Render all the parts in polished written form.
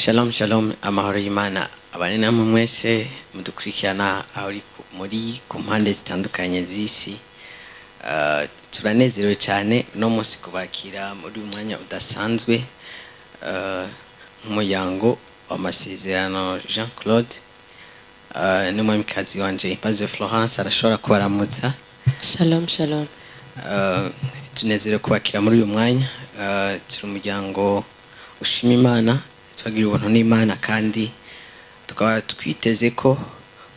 Shalom shalom amahoro y'Imana abane namwe mwese mudukurikirana muri ku mpande zitandukanye z'isi. Turanezerewe cyane no munsi kubakira muri umwanya udasanzwe nk'umuryango w'amasezerano Jean Claude n'umwamikazi wanje Baze Florence arashobora kubaramutsa. Shalom shalom. Tunezerewe kubakira muri uyu mwanya. Turi umuryango ushima Imana, twagira ubuntu n'Imana kandi tukaba twiteze ko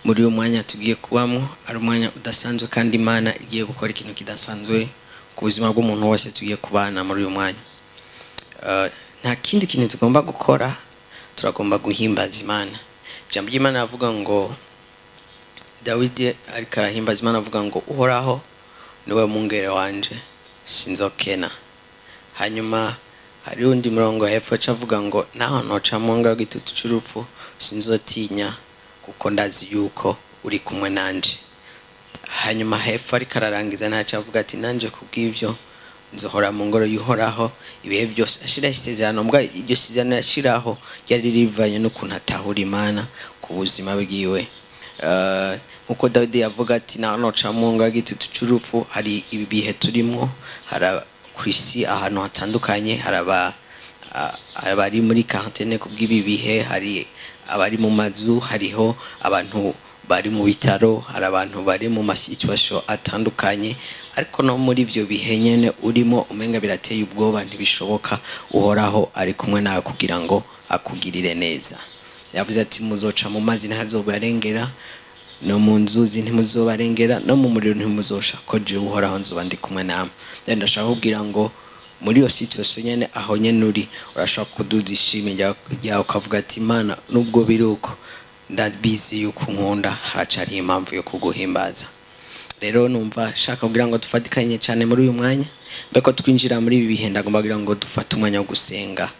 muri uyu mwanya tugiye kubamo ari umwanya udasanzwe kandi Imana igiye gukora ikintu kidasanzwe ku buzima bw'umuntu wese tugiye kubana muri uyu mwanya. Nta kindi kintu tugomba gukora, turagomba guhimbaza Imana. Ijambo ry'Imana avuga ngo Dawidi ariko arahimbaza Imana avuga ngo uhoraho niwe mungere wanje sinzokena. Hanyuma hari undi murongo hepfo cavuga ngo naho noca mu ngabo y'igitutu cy'urupfu sinzotinya kuko ndazi yuko uri kumwe nanje. Hanyuma hepfo ariko ararangiza naca avuga ati nanje kubw'ivyo nzohora mu ngoro y'uhoraho ibihe byose. Ashira isezerano mbwa iryo sezerano yashiraho ryari rivanye n'ukuntu atahura Imana ku buzima bwiwe. Nkuko Dawidi yavuga ati naho noca mu ngabo y'igitutu cy'urupfu hari ibi bihe turimo, kwisi ahantu hatandukanye, abari muri quarantaine kubw'ibi bihe, hari abari mu mazu, hariho abantu bari mu bitaro, hari abantu bari mu masituation atandukanye. Ariko no muri ivyo bihe nyene urimo umenga birateye ubwoba, ntibishoboka. Uhoraho ari kumwe nawe kugira ngo akugirire neza. Yavuze ati muzoca mu mazi ntazobarengera, no mu nzuzi ntimuzobarengera, no mu muriro ntimuzosha, ko je uhoraho nzoba ndi kumwe namwe. Ndashaka kubwira ngo muri iyo situation nyene aho nyene uri urashaka kuduza ishime ryawe ukavuga ati Imana nubwo biruko ndabizi yuko nkunda, haracari impamvu yo kuguhimbaza. Rero numva shaka kugira ngo dufatikanye cyane muri uyu mwanya, mbeko twinjira muri ibi bihe ndagomba kugira ngo dufate umwanya wo gusenga.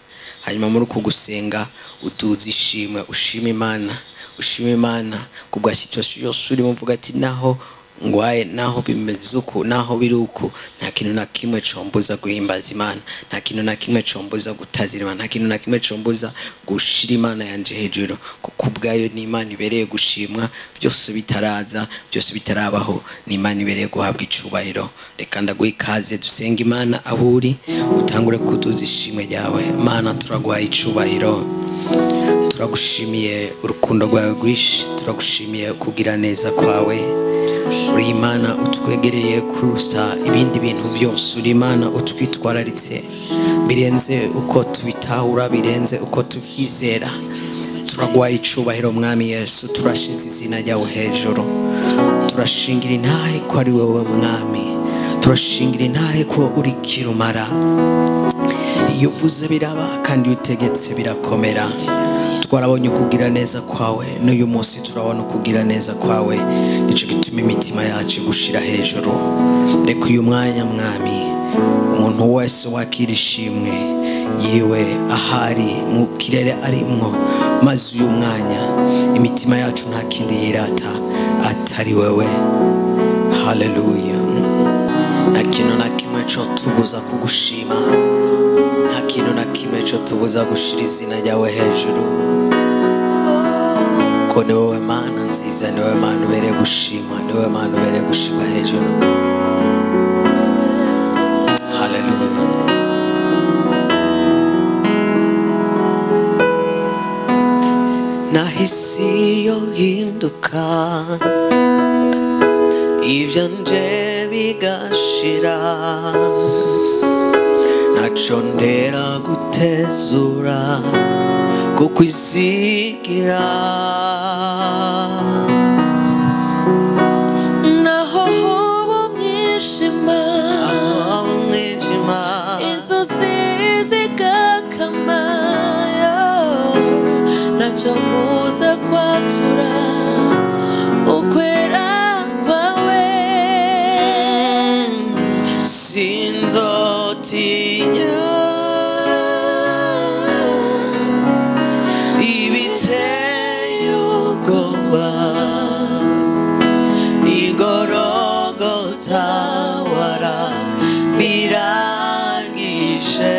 Hanyuma muri uko gusenga uduza ishimwe, ushima Imana, ushima Imana kubwa situation yose urimo, uvuga ati naho ngwaye, naho bimeze uko, naho biruko, nta kintu na kimwe combuza guhimbaza Imana, nta kintu na kimwe combuza gutazira Imana, nta kintu na kimwe combuza gushira Imana yanje hejuru, kuko ubwayo ni Imana ibereye gushimwa. Byose bitaraza, byose bitarabaho, ni Imana ibereye guhabwa icubahiro. Reka ndaguha ikaze dusenga Imana aho uri, utangure kuduza ishimwe ryawe. Imana turaguha icubahiro, turagushimiye urukundo rwawe rwishi, turagushimiye kugira neza kwawe. Uri Imana utwegereye kurusa ibindi bintu byose, uri Imana utwitwararitse birenze uko tubitahura, birenze uko tubyizera. Turaguha icubahiro Mwami Yesu, turashize izina ryawe hejuru, turashingira intahe ko ari wowe Mwami, turashingira intahe ko uri kirumara. Iyo uvuze biraba kandi utegetse birakomera. Twarabonye kugira neza kwawe, n'uyu munsi turabona kugira neza kwawe, nico gituma imitima yacu gushira hejuru. Reka uyu mwanya Mwami umuntu wese wakira ishimwe yiwe ahari mu kirere arimwo, maze uyu mwanya imitima yacu nta kindi yirata atari wewe. Haleluya. Nta kintu na kimwe cyo tubuza kugushima, nta kintu na kimwe cyo tubuza gushira izina ryawe hejuru, ko ni wowe Mana nziza, ni wowe Mana ubereye gushima, ni wowe Mana ubereye gushima hejuru. Haleluya. Nahisi yo hinduka, ivyo nje bigashira, naco ndera gutezura kukwisigira. Naho hoba mwishima, inzozi zigakama, naco mbuza kwatura ukwera kwawe. Sinzotinya ibiteye ubwoba, igorogota warabirangije.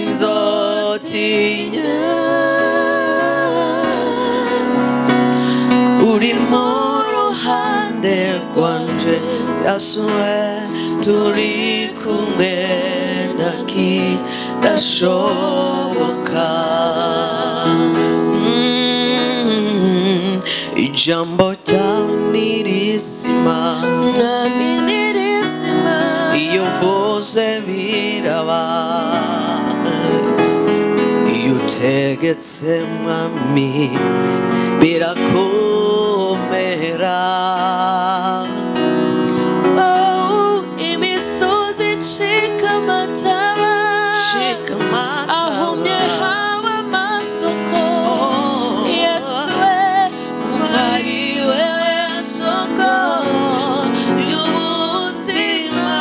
sinzotinya uri mu ruhande rwanje yasuwe turi kumwe ntakidashoboka ijambo ryawe nirizima mwami nirizima iyo uvuze biraba iyo utegetse mwami birakomera imisozi icika amataba ahumye haba amasoko yesuwe kuko ari wewe soko y'ubuzima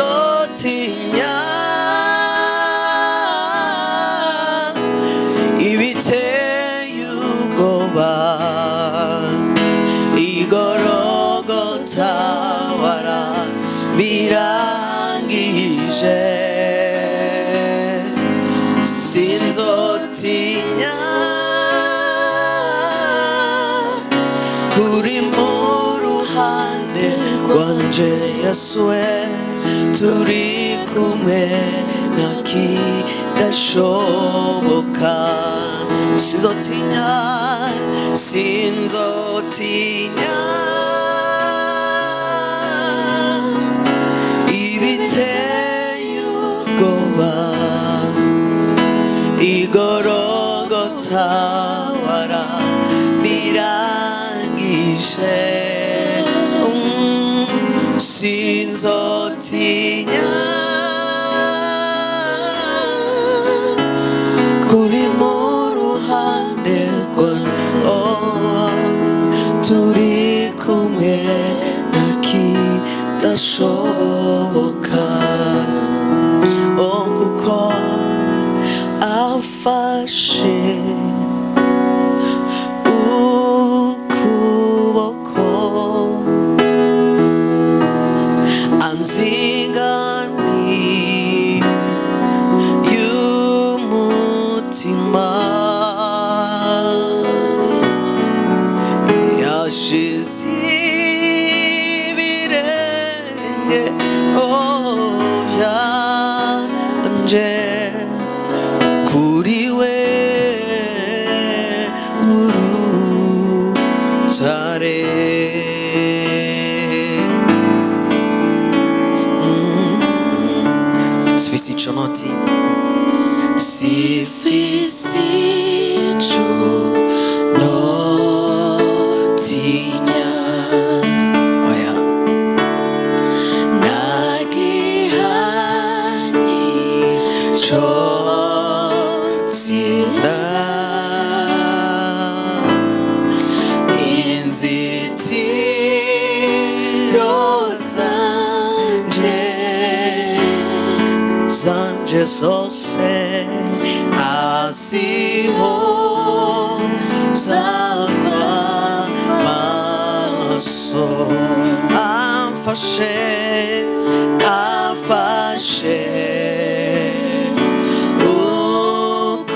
sinzotinya ibiteye ubwoba igorogota warabirangije sinzotinya kuri mu ruhande rwanje yasuwe turi kumwe ntakidashoboka sinzotinya sinzotinya ibiteye ubwoba igorogota warabirangije sinzotinya kuri mu ruhande rwanje turi kumwe ntakidashoboka kuko afashe ukuboko anzigamiye y'umutima yashize ibirenge byanje kuri we urutare sifisi ico noti sifisi ico notinya oya nagihani cotsinda inzitiro zanje zose asiho zakwa maso amfashe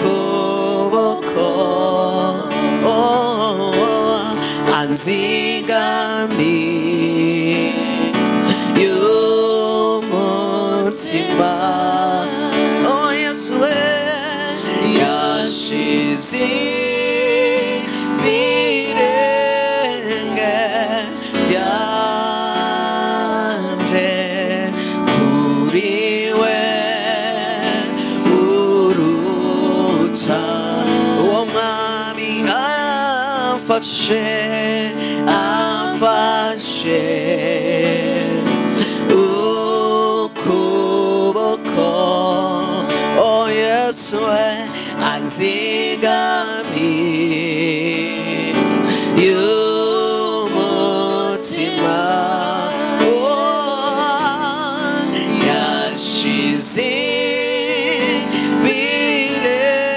ukuboko anzigamiye y'umutima yesuwe yashize ibirenge byanje kuri we urutare uwo mwami amfashe ukuboko yesuwe anzigamiye y'umutima yashize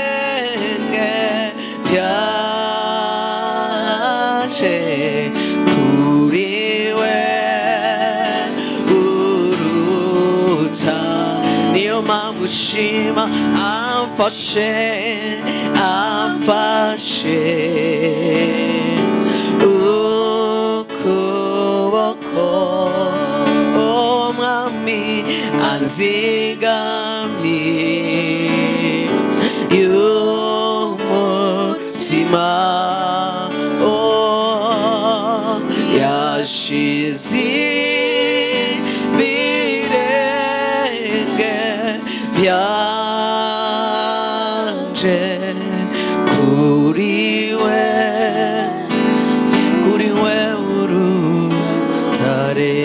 ibirenge byanje kuri we urutare niyo mpamvu ushima amfashe ukuboko umwami anzigamiye y'umutima yashize ibirenge byanje kuri we urutare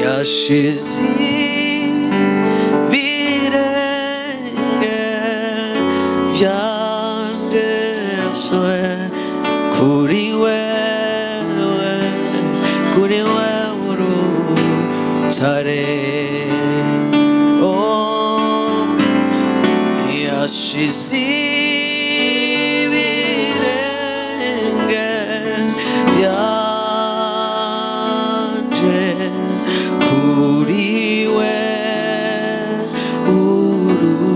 yashize ibirenge byandeswe kuri wewe urutare yashize ibirenge byanje kuri we urutare.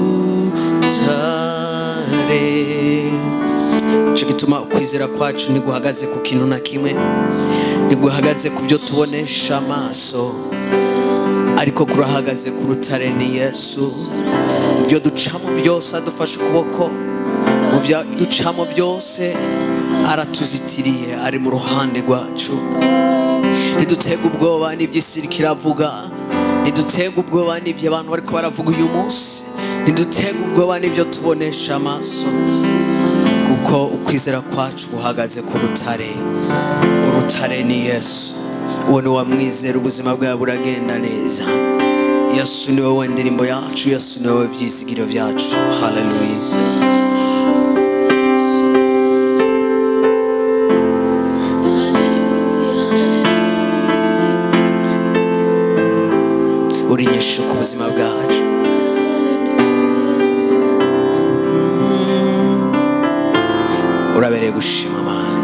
Ico gituma ukwizera kwacu ntiguhagaze ku kintu na kimwe, ntiguhagaze ku byo tubonesha amaso, ariko kurahagaze ku rutare ni Yesu. Ibyo ducamo byose adufashe ukuboko, mu byo ducamo byose aratuzitiriye, ari mu ruhande rwacu. Ntidutega ubwoba n'iby'isi kiravuga, ntidutega ubwoba n'ibyo abantu bariko baravuga uyu munsi, ntidutega ubwoba n'ibyo tubonesha amaso, kuko ukwizera kwacu guhagaze ku rutare. Urutare ni Yesu. Uwo ni wamwizera ubuzima bwawe buragenda neza. Yesu ni wowe ndirimbo yacu, Yesu ni wowe vyizigiro vyacu. Hallelujah. Uri nyishu ku buzima bwacu. Urabereye gushima Mana.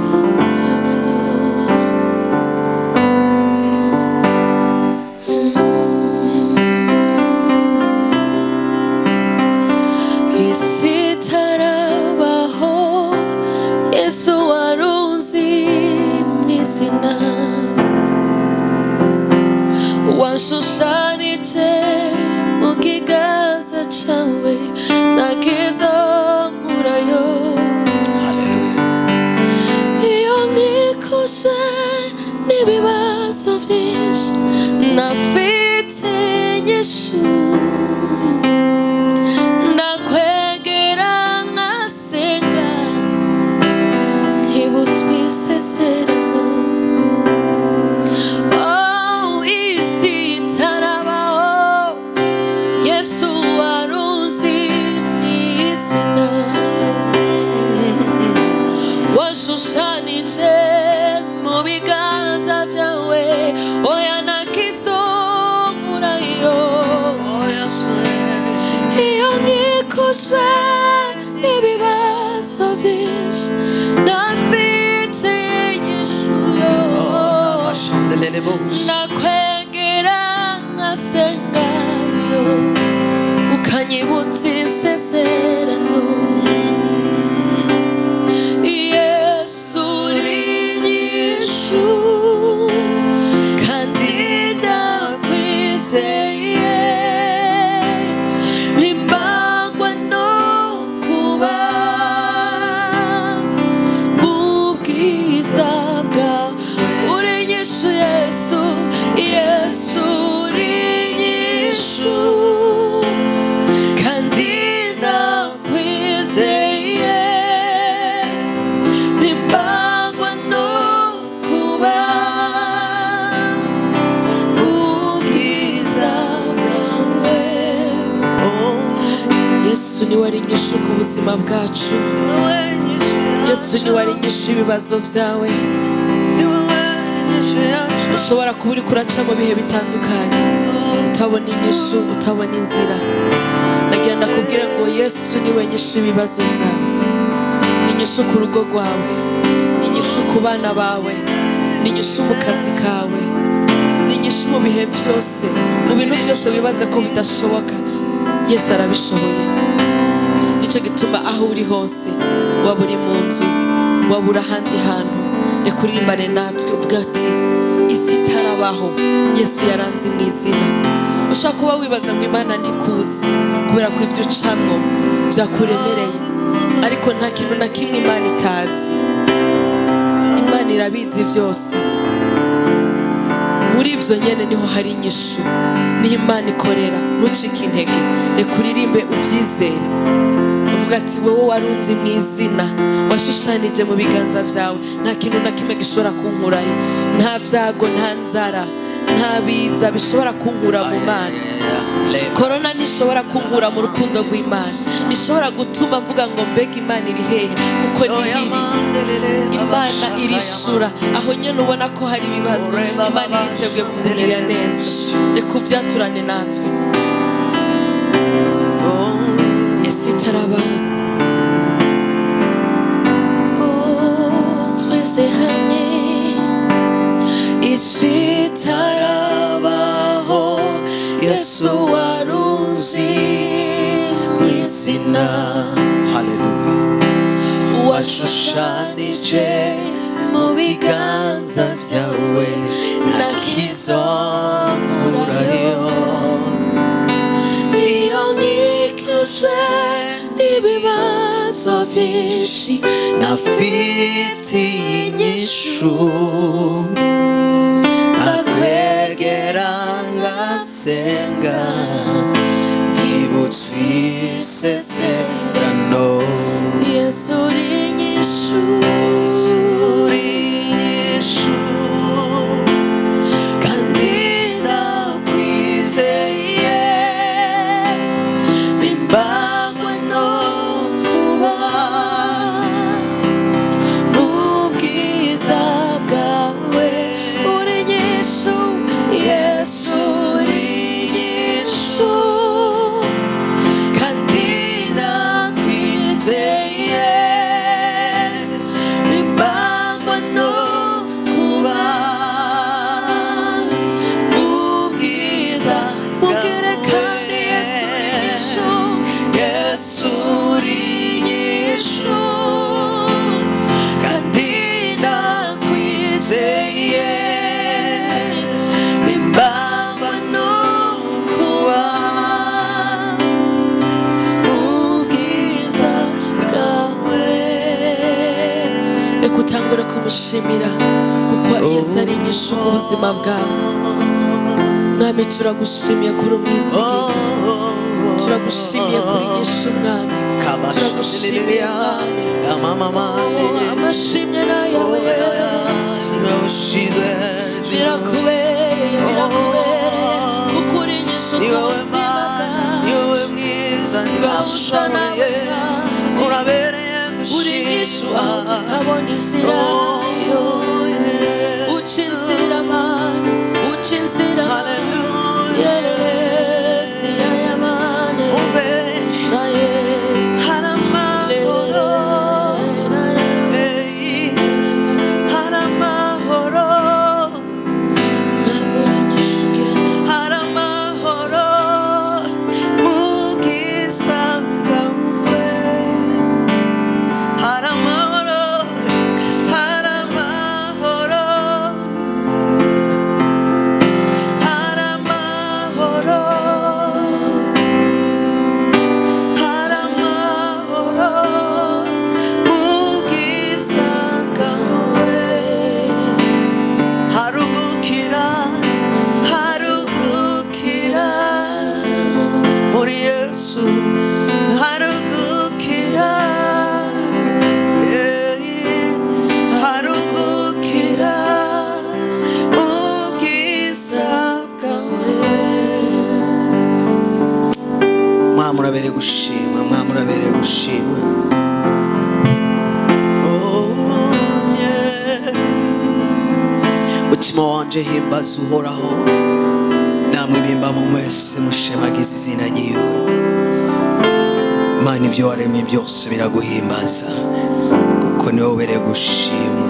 Yesu warunzi mwizina wanshushanije mu kiganza cawe nakizonkurayo. Hallelujah. Iyo nkikuje n'ibibazo vyinshi nafite inyishu, ndakwegera nkasenga nkibutswe isezerano. Isi itarabaho Yesu warunzi mwizina wanshushanije mu biganza vyawe, oya nakizonkurayo. Iyo nkikuje ibibazo vyinshi nafite inyishu, nakwegera nkasengayo ukanyibutsa isezerano. Yesu uri inyishu kandi ndakwizeye, bimbagwa no kuba mu bwiza bwawe. Uri inyishu Yesu, Yesu uri inyishu kandi ndakwizeye, bimbagwa no kuba mu bwiza bwawe. Yesu niwe ari inyishu ku buzima bwacu. Yesu niwe ari inyishu ibibazo vyawe. Ushobora kuba uri kuraca mu bihe bitandukanye, utabona inyishu, utabona inzira. Nagira ndakubwira ngo Yesu niwe nyishu ibibazo vyawe. Ni inyishu ku rugo rwawe, ni inyishu ku bana bawe, ni inyishu mu kazi kawe, ni inyishu mu bihe byose mu bintu byose wibaza ko bidashoboka Yesu arabishoboye nicyo gituma aho uri hose waba uri mu nzu waba uri ahandi hantu reka urimbane natwe uvuga ati isi itarabaho Yesu yaranze mu izina ushaka kuba wibaza ngo Imana ntikuzi kubera ko ibyo ucamo byakuremereye ariko nta kintu na kimwe Imana itazi Imana irabizi byose muri ibyo nyene niho hari inyishu ni Imana ikorera ntucike intege reka uririmbe ubyizere uvuga ati wowe warunze mu izina washushanije mu biganza byawe nta kintu na kimwe gishobora kunkurayo nta byago nta nzara nta biza bishobora kunkura mu Mana korona nishobora kunkura mu rukundo rw'Imana nishobora gutuma mvuga ngo mbega Imana iri hehe kuko nihiri Imana irishura aho nyene ubona ko hari ibibazo Imana iriteguye kumugirira neza reka ubyaturane natwe isi itarabaho twese hamwe isi itarabaho Yesu warunzi mu izina haleluya washushanije mu biganza byawe nakizamurayo iyo nikije n'ibibazo byinshi nafite inyishu nakwegera ngasenga nibutse isezerano Yesu uri inyishu kandi ndakwizeye bimbangwa no kuba mu bwiza bwawe uri inyishu Yesu uri inyishu kandi ndakwizeye bimbangwa no kuba mu bwiza bwawe Yesu uri inyishu kandi ndakwizeye bimbangwa no kuba mu bwiza bwawe reka utangure kumushimira kuko Yesu ari inyishu mu buzima bwawe Mwami turagushimiye kuri umwizigiro turagushimiye kuri inyishu Mwami turagushimiye amashimwe nayawe birakubereye kuko uri inyishu mu buzima bwawe usa nawe uri inyishu aho tutabona inzira uca inzira abantu uca inzira Yes, yayamane shaye haramahoro haramahoro ngamuri nyishugirana haramahoro mugisangawe haramahoro haramahoro Murabere gushima murabere gushima mutima wanje himbaza uhoraho namwe bimba mu mwese mushemagiza izina ryiwe Imana ibyo waremye byose biraguhimbaza kuko niwe ubere gushima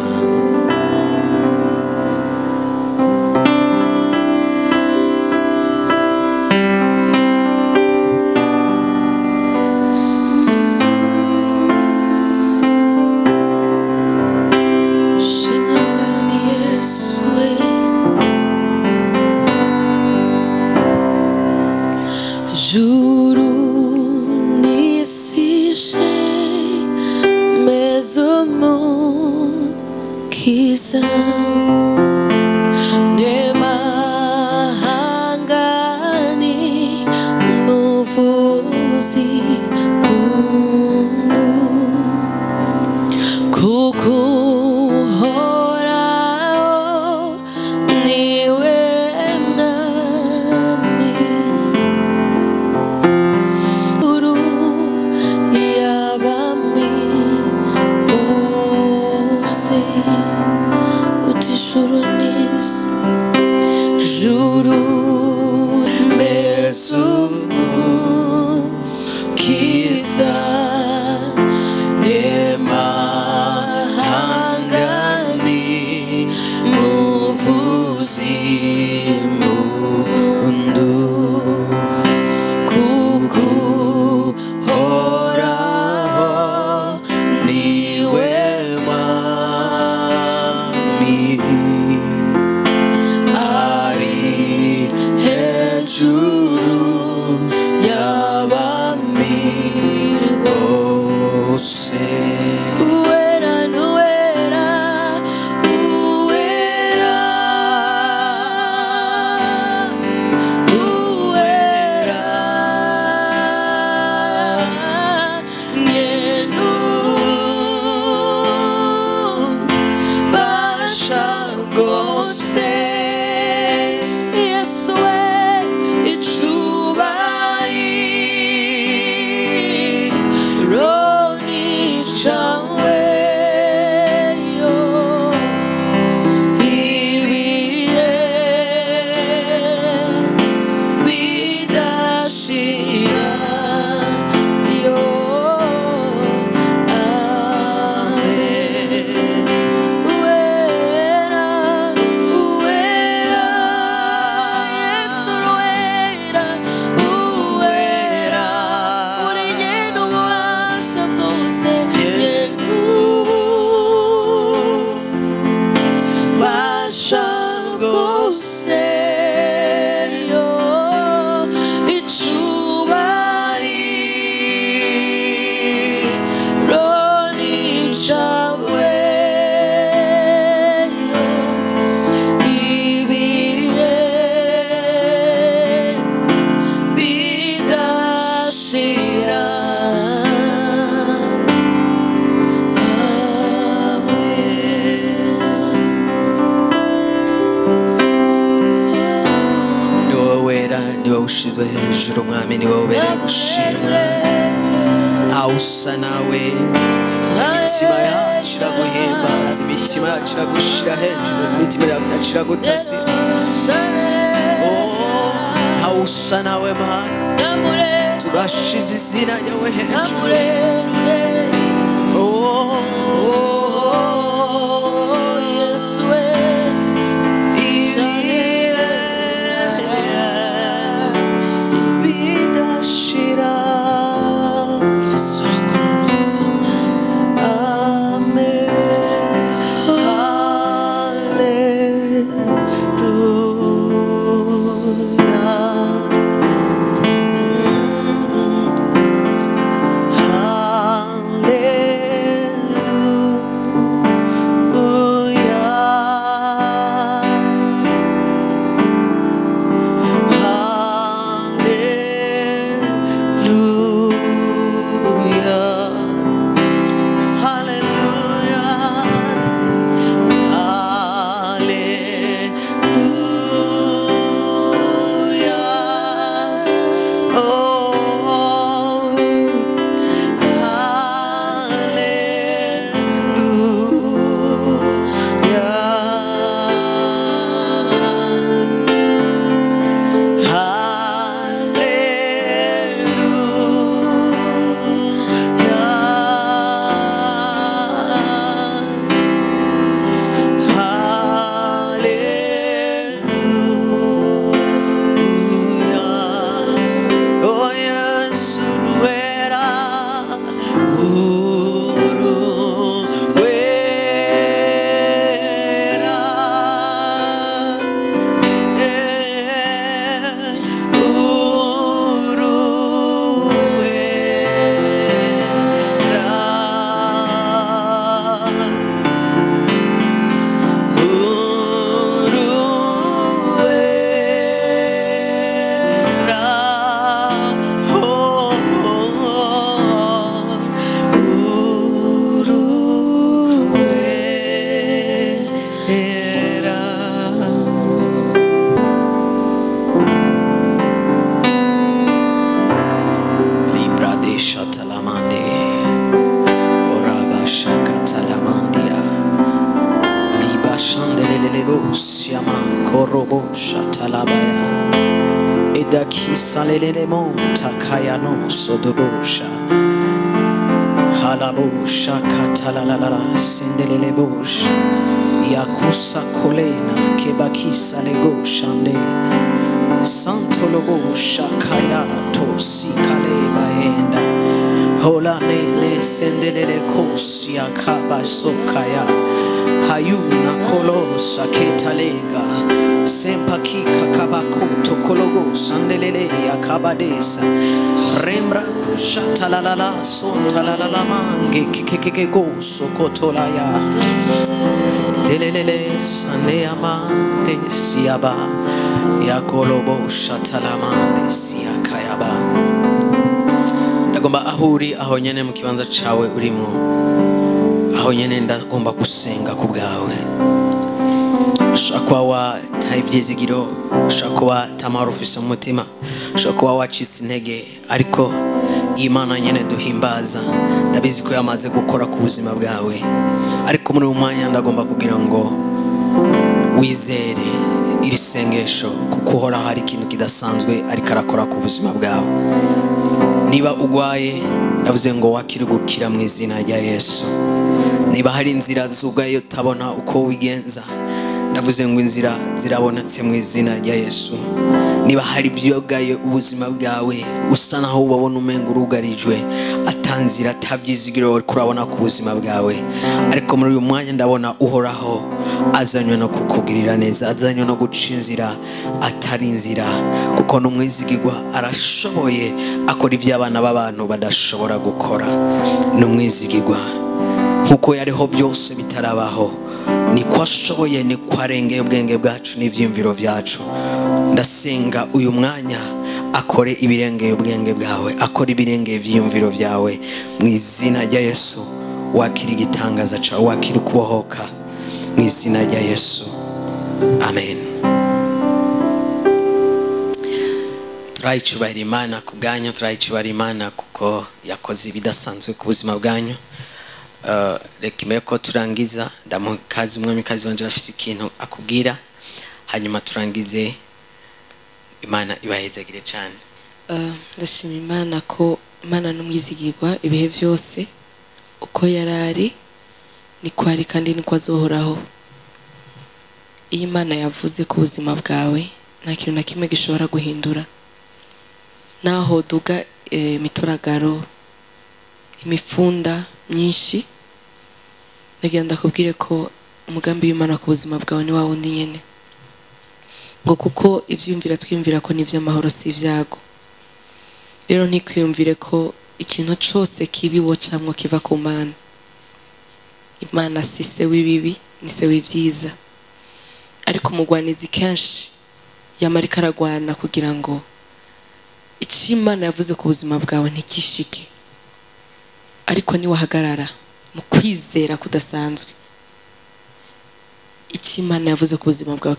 Mezukiza emahangani muvuzi mundu kukuhoraho niwe mwami ari hejuru y'abami bose. Uwera n'uwera, uwera, uwera, nyenu basha bwose. Yesu we icubahiro ni cawe, yo ibihe bidashira, yo amen. Uwera, uwera, Yesu uwera, uwera, uri nyene ububasha bwose, nyene ububasha bwose, yo icubahiro ni cawe, yo ibihe bidashira, ni wowe wera, ni wowe ushizwe hejuru mwami, ni wowe ubereye gushimwa, ntawe usa nawe. Imitima yacu iraguhimbaza, imitima yacu iragushira hejuru, imitima yacu iragutasira. Ntawe usa nawe mana, turashize izina ryawe hejuru. Yesu we bidashira. Yesu akurutse, amen, hallelujah, hallelujah. Ida kisalele monta kayano sodobosha. Halabosha katalalala sendelele bosh. Yakusa kolena kebakisa lego shande. Santo lobo shakaya to sikale baenda. Hola nene sendelele kosi akaba sokaya. Hayuna kolosa ketalega. Sempakika kabako tokologo sandelele yakabadesa. Rembra kushata la la la sonta la la la mange kikeke go sokotolaya. Delelele sane amante siaba. Yakolobo shatalamande siyakayaba. Ndagomba ahuri aho nyene mu kibanza cawe urimo. Aho nyene ndagomba gusenga ku bwawe. Shakwa wa tayivyizigiro, shakwa tamara ufise umutima, shakwa wacitse intege, ariko Imana nyene duhimbaza ndabizi ko yamaze gukora ku buzima bwawe. Ariko muri umwanya ndagomba kugira ngo wizere iri sengesho kuko hora hari ikintu kidasanzwe ariko arakora ku buzima bwawe. Niba ugwaye ndavuze ngo wakire gukira mu izina rya Yesu. Niba hari inzira zugaye utabona uko wigenza ndavuze ngo inzira zirabonetse mu izina rya Yesu. Niba hari byogaye ubuzima bwawe usa naho ubabona umenga urugarijwe atanzira atabyizigiro kurabona ku buzima bwawe, ariko muri uyu mwanya ndabona uhoraho azanywe no kukugirira neza, azanywe no guca inzira atari inzira, kuko n'umwizigirwa arashoboye akora ibyo abana b'abantu badashobora gukora. N'umwizigirwa nkuko yariho byose bitarabaho niko ashoboye, niko arengeye ubwenge bwacu n'ivyumviro vyacu. Ndasenga uyu mwanya akore ibirengeye ubwenge bwawe, akore ibirengeye ivyumviro vyawe mu izina rya Yesu. Wakira igitangaza cawe, wakira kubohoka mu izina rya Yesu, amen. Turayicubahira Imana ku bwanyu, turayicubahira Imana kuko yakoze ibidasanzwe ku buzima bwanyu. Reka imbere ko turangiza ndamukazi umwamikazi wanje afise ikintu akubwira, hanyuma turangize. Imana ibahezagire cyane. Ndashima Imana ko Imana n'umwizigirwa ibihe byose, uko yarari niko ari kandi niko azohoraho. Iyo Imana yavuze ku buzima bwawe nta kintu na kimwe gishobora guhindura. Naho duga mituragaro imifunda myinshi, ndagenda kubwire ko umugambi w'Imana ku buzima bwawe ni wa wundi nyene, ngo kuko ivyumvira twiyumvira ko ni vy'amahoro si ivyago. Rero ntikwiyumvire ko ikintu cyose kibi wocamwo kiva ku Mana. Imana si se w'ibibi, ni se w'ivyiza, ariko umugwanizi kenshi yamarika aragwana kugira ngo icyo Imana yavuze ku buzima bwawe ntikishike. Ariko ni wahagarara mu kwizera kudasanzwe, icyo Imana yavuze ku buzima bwawe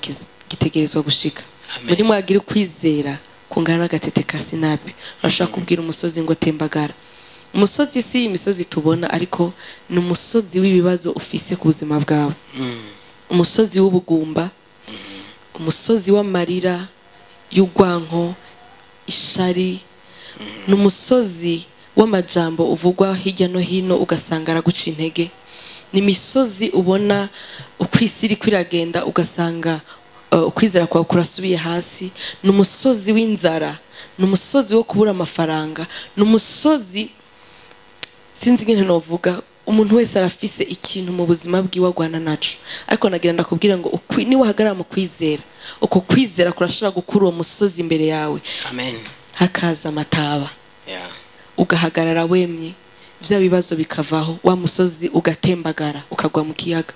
gitegerezwa gushika. Muri mwagira kwizera kungana n'agatete ka sinapi. Urashaka kubwira umusozi ngo tembagara. Umusozi si imisozi tubona, ariko ni umusozi w'ibibazo ufise ku buzima bwawe. Umusozi w'ubugumba, umusozi w'amarira y'ugwanko, ishari, n'umusozi w'amajambo uvugwa hirya no hino ugasanga araguca intege. Ni misozi ubona ukwisiri kwiragenda ugasanga ukwizera kwawe kurasubiye hasi. N'umusozi w'inzara, n'umusozi wo kubura amafaranga, n'umusozi sinzi ngene novuga. Umuntu wese arafise ikintu mu buzima bwiwe agwana naco, ariko nagira ndakubwira ngo ni wahagarara mu kwizera, uko kwizera kurashobora gukura uwo musozi imbere yawe. Amen. Hakaza amataba, ugahagarara wemye, vya bibazo bikavaho, wa musozi ugatembagara ukagwa mu kiyaga.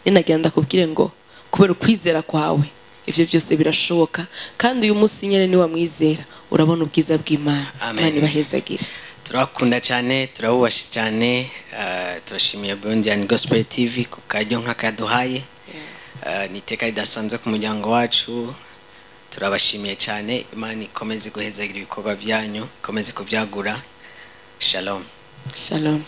Nagira ndakubwire ngo kubera ukwizera kwawe ivyo byose birashoboka, kandi uyu munsi nyene ni wamwizera urabona ubwiza bw'Imana. Imana ibahezagire. Turakunda cyane, turabubashe cyane. Turashimiye Bondian Gospel TV ku kajyo nk'akaduhaye. Niteka ridasanzwe ku muryango wacu. Turabashimiye cyane. Imana ikomeze guhezagira ibikorwa byanyu, ikomeze kubyagura. Shalom. Shalom.